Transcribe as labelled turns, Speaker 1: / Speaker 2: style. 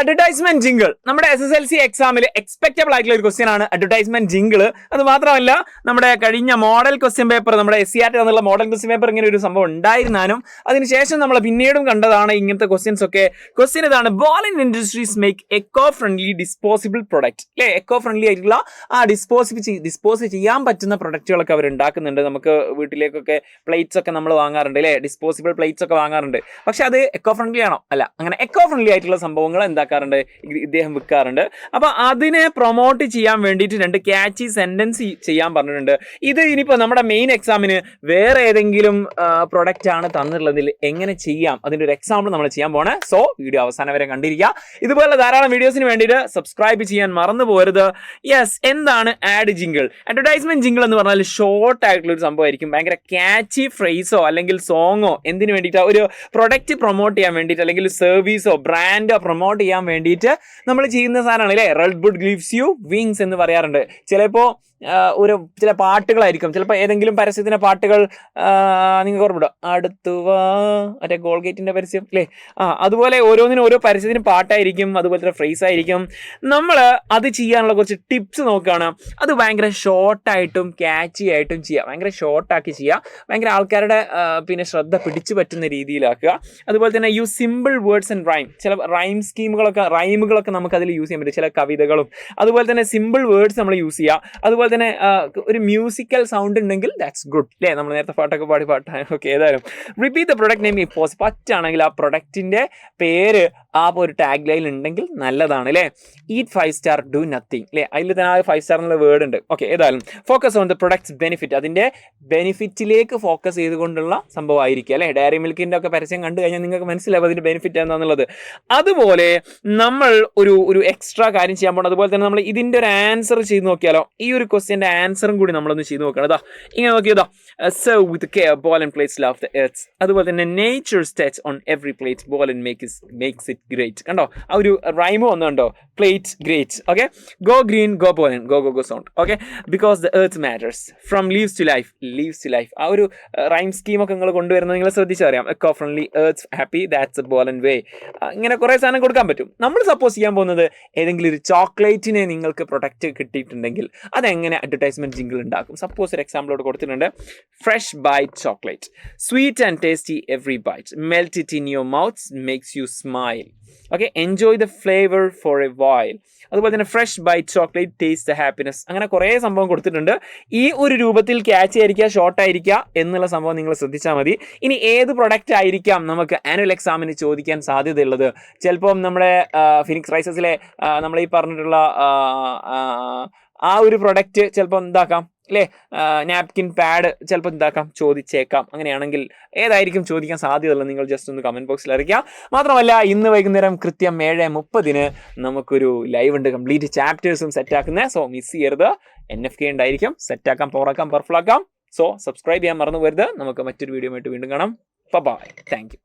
Speaker 1: Advertisement jingle നമ്മുടെ SSLC എക്സാമിൽ എക്സ്പെക്റ്റബിൾ ആയിട്ടുള്ള ഒരു ക്വസ്റ്റ്യൻ ആണ് അഡ്വർടൈസ്മെന്റ് ജിങ്കിൾ. അത് മാത്രമല്ല നമ്മുടെ കഴിഞ്ഞ മോഡൽ ക്വസ്റ്റ്യൻ പേപ്പർ, നമ്മുടെ SCRT എന്നുള്ള മോഡൽ ക്വസ്റ്റ്യൻ പേപ്പർ ഇങ്ങനെ ഒരു സംഭവം ഉണ്ടായിരുന്നാലും അതിനുശേഷം നമ്മൾ പിന്നീടും കണ്ടതാണ് ഇങ്ങനത്തെ ക്വസ്റ്റ്യൻസ് ഒക്കെ. ക്വസ്റ്റ്യൻ ഇതാണ്: Bolin industries make eco friendly disposable product. അല്ലേ, എക്കോ ഫ്രണ്ട്ലി ആയിട്ടുള്ള ഡിസ്പോസ് ചെയ്യാൻ പറ്റുന്ന പ്രൊഡക്റ്റുകളൊക്കെ അവർ ഉണ്ടാക്കുന്നുണ്ട്. നമുക്ക് വീട്ടിലേക്കൊക്കെ പ്ലേറ്റ്സ് ഒക്കെ നമ്മൾ വാങ്ങാറുണ്ട് അല്ലേ, ഡിസ്പോസിബിൾ പ്ലേറ്റ്സ് ഒക്കെ വാങ്ങാറുണ്ട്. പക്ഷെ അത് എക്കോ ഫ്രണ്ട്ലി ആണോ? അല്ല. അങ്ങനെ എക്കോ ഫ്രണ്ട്ലി ആയിട്ടുള്ള സംഭവങ്ങൾ എന്താക്കാറുണ്ട്, ഇദ്ദേഹം വിൽക്കാറുണ്ട്. അപ്പൊ അതിനെ പ്രൊമോട്ട് ചെയ്യാൻ വേണ്ടിയിട്ട് 2 ക്യാച്ചി സെന്റൻസ് ചെയ്യാൻ പറഞ്ഞിട്ടുണ്ട്. ഇത് ഇനിയിപ്പോ നമ്മുടെ മെയിൻ എക്സാമിന് വേറെ ഏതെങ്കിലും പ്രൊഡക്റ്റ് ആണ് തന്നിട്ടുള്ളതിൽ എങ്ങനെ ചെയ്യാം, അതിന്റെ ഒരു എക്സാമ്പിൾ നമ്മൾ ചെയ്യാൻ പോണേ. സോ വീഡിയോ അവസാനം വരെ കണ്ടിരിക്കുക. ഇതുപോലെ ധാരാളം വീഡിയോസിന് വേണ്ടിയിട്ട് സബ്സ്ക്രൈബ് ചെയ്യാൻ മറന്നു പോകരുത്. യെസ്, എന്താണ് ആഡ് ജിങ്കിൾ? അഡ്വർടൈസ്മെന്റ് ജിങ്കിൾ എന്ന് പറഞ്ഞാൽ ഷോർട്ട് ആയിട്ടുള്ള ഒരു സംഭവമായിരിക്കും. ഭയങ്കര ക്യാച്ചി ഫ്രേസോ അല്ലെങ്കിൽ സോങ്ങോ എന്തിനു വേണ്ടിയിട്ടോ, ഒരു പ്രൊഡക്റ്റ് പ്രൊമോട്ട് ചെയ്യാൻ വേണ്ടിയിട്ട് അല്ലെങ്കിൽ സർവീസോ ബ്രാൻഡോ പ്രൊമോട്ട് ചെയ്യാൻ വേണ്ടിയിട്ട് നമ്മൾ ചെയ്യുന്ന സാധനമാണ് അല്ലേ. റെഡ് ബുഡ് ഗിവ്സ് യു വിങ്സ് എന്ന് പറയാറുണ്ട്. ചിലപ്പോൾ ചില പാട്ടുകളായിരിക്കും, ചിലപ്പോൾ ഏതെങ്കിലും പരസ്യത്തിൻ്റെ പാട്ടുകൾ നിങ്ങൾക്ക് ഓർമ്മപ്പെടും. അടുത്തുവാ, മറ്റേ ഗോൾഗേറ്റിൻ്റെ പരസ്യം അല്ലേ. അതുപോലെ ഓരോന്നിനും ഓരോ പരസ്യത്തിന് പാട്ടായിരിക്കും, അതുപോലെ തന്നെ ഫ്രേസ് ആയിരിക്കും. നമ്മൾ അത് ചെയ്യാനുള്ള കുറച്ച് ടിപ്സ് നോക്കുകയാണ്. അത് ഭയങ്കര ഷോർട്ടായിട്ടും ക്യാച്ചി ആയിട്ടും ചെയ്യുക. ഭയങ്കര ഷോർട്ടാക്കി ചെയ്യുക, ഭയങ്കര ആൾക്കാരുടെ പിന്നെ ശ്രദ്ധ പിടിച്ചു പറ്റുന്ന രീതിയിലാക്കുക. അതുപോലെ തന്നെ use simple words and rhyme. ചില റൈമുകളൊക്കെ നമുക്ക് അതിൽ യൂസ് ചെയ്യാൻ പറ്റും, ചില കവിതകളും. അതുപോലെ തന്നെ സിമ്പിൾ വേർഡ്സ് നമ്മൾ യൂസ് ചെയ്യുക. അതുപോലെ തന്നെ ഒരു മ്യൂസിക്കൽ സൗണ്ട് ഉണ്ടെങ്കിൽ ദാറ്റ്സ് ഗുഡ് അല്ലേ. നമ്മൾ നേരത്തെ പാട്ടൊക്കെ പാട്ടാണ്. ഓക്കെ, ഏതായാലും repeat the product name if possible. പറ്റാണെങ്കിൽ ആ പ്രൊഡക്റ്റിന്റെ പേര് ആ ഒരു ടാഗ് ലൈൻ ഉണ്ടെങ്കിൽ നല്ലതാണ് അല്ലേ. ഈറ്റ് 5 സ്റ്റാർ, ഡു നത്തിങ് അല്ലേ. അതിൽ തന്നെ ആ 5 സ്റ്റാർ എന്നുള്ള വേർഡ് ഉണ്ട്. ഓക്കെ, ഏതായാലും focus on the products benefit. അതിന്റെ ബെനിഫിറ്റിലേക്ക് ഫോക്കസ് ചെയ്തുകൊണ്ടുള്ള സംഭവമായിരിക്കും അല്ലേ. ഡയറി മിൽക്കിന്റെ ഒക്കെ പരസ്യം കണ്ടു കഴിഞ്ഞാൽ നിങ്ങൾക്ക് മനസ്സിലാവും അതിന്റെ ബെനിഫിറ്റ് എന്താണെന്നുള്ളത്. അതുപോലെ നമ്മൾ ഒരു എക്സ്ട്രാ കാര്യം ചെയ്യാൻ പോകണം. അതുപോലെ തന്നെ നമ്മൾ ഇതിന്റെ ഒരു ആൻസർ ചെയ്ത് നോക്കിയാലോ. ഈ ഒരു ക്വസ്റ്റ്യൻ്റെ ആൻസറും കൂടി നമ്മളൊന്ന് ചെയ്ത് നോക്കണം. ഇതാ ഇങ്ങനെ നോക്കിയതാ. Serve with care, ball and plates love the earth. അതുപോലെ തന്നെ nature's touch on every plate, ball and makes it great. കണ്ടോ, ആ ഒരു റൈമ് വന്നുണ്ടോ, plate great. Okay, go green, go pollen, go sound. Okay, because the earth matters, from leaves to life. ആ ഒരു rhyme സ്കീമൊക്കെ നിങ്ങൾ കൊണ്ടുവരുന്നത് നിങ്ങൾ ശ്രദ്ധിച്ചറിയാം. Eco friendly, earth happy, that's a ball and way. ഇങ്ങനെ കുറേ സാധനം കൊടുക്കാൻ പറ്റും. നമ്മൾ സപ്പോസ് ചെയ്യാൻ പോകുന്നത് ഏതെങ്കിലും ഒരു ചോക്ലേറ്റിനെ നിങ്ങൾക്ക് പ്രൊഡക്റ്റ് കിട്ടിയിട്ടുണ്ടെങ്കിൽ അതെങ്ങനെ അഡ്വർടൈസ്മെന്റ് ജിങ്കിൾ ഉണ്ടാക്കും. സപ്പോസ് ഒരു എക്സാമ്പിളോട് കൊടുത്തിട്ടുണ്ട്. Fresh bite chocolate, sweet and tasty every bite, melt it in your mouth, makes you smile. Okay, enjoy the flavour for a while. അതുപോലെ തന്നെ fresh bite chocolate, taste the happiness. അങ്ങനെ കുറേ സംഭവം കൊടുത്തിട്ടുണ്ട്. ഈ ഒരു രൂപത്തിൽ ക്യാച്ച് ആയിരിക്കുക, ഷോർട്ട് ആയിരിക്കുക എന്നുള്ള സംഭവം നിങ്ങൾ ശ്രദ്ധിച്ചാൽ മതി. ഇനി ഏത് പ്രൊഡക്റ്റ് ആയിരിക്കാം നമുക്ക് ആനുവൽ എക്സാമിന് ചോദിക്കാൻ സാധ്യതയുള്ളത്? ചിലപ്പം നമ്മുടെ ഫിനിക്സ് റൈസസിലെ നമ്മൾ ഈ പറഞ്ഞിട്ടുള്ള ആ ഒരു പ്രൊഡക്റ്റ് ചിലപ്പോൾ എന്താക്കാം അല്ലേ, നാപ്കിൻ പാഡ് ചിലപ്പോൾ എന്താക്കാം ചോദിച്ചേക്കാം. അങ്ങനെയാണെങ്കിൽ ഏതായിരിക്കും ചോദിക്കാൻ സാധ്യതയുള്ളത് നിങ്ങൾ ജസ്റ്റ് ഒന്ന് കമൻറ്റ് ബോക്സിൽ അറിയിക്കാം. മാത്രമല്ല ഇന്ന് വൈകുന്നേരം കൃത്യം 7:30 നമുക്കൊരു ലൈവ് ഉണ്ട്, കംപ്ലീറ്റ് ചാപ്റ്റേഴ്സും സെറ്റാക്കുന്നത്. സോ മിസ് ചെയ്യരുത്. NFK ഉണ്ടായിരിക്കും, സെറ്റാക്കാം, പവറാക്കാം, പവർഫുൾ ആക്കാം. സോ സബ്സ്ക്രൈബ് ചെയ്യാൻ മറന്നു പോകരുത്. നമുക്ക് മറ്റൊരു വീഡിയോ ആയിട്ട് വീണ്ടും കാണാം. Bye, thank U.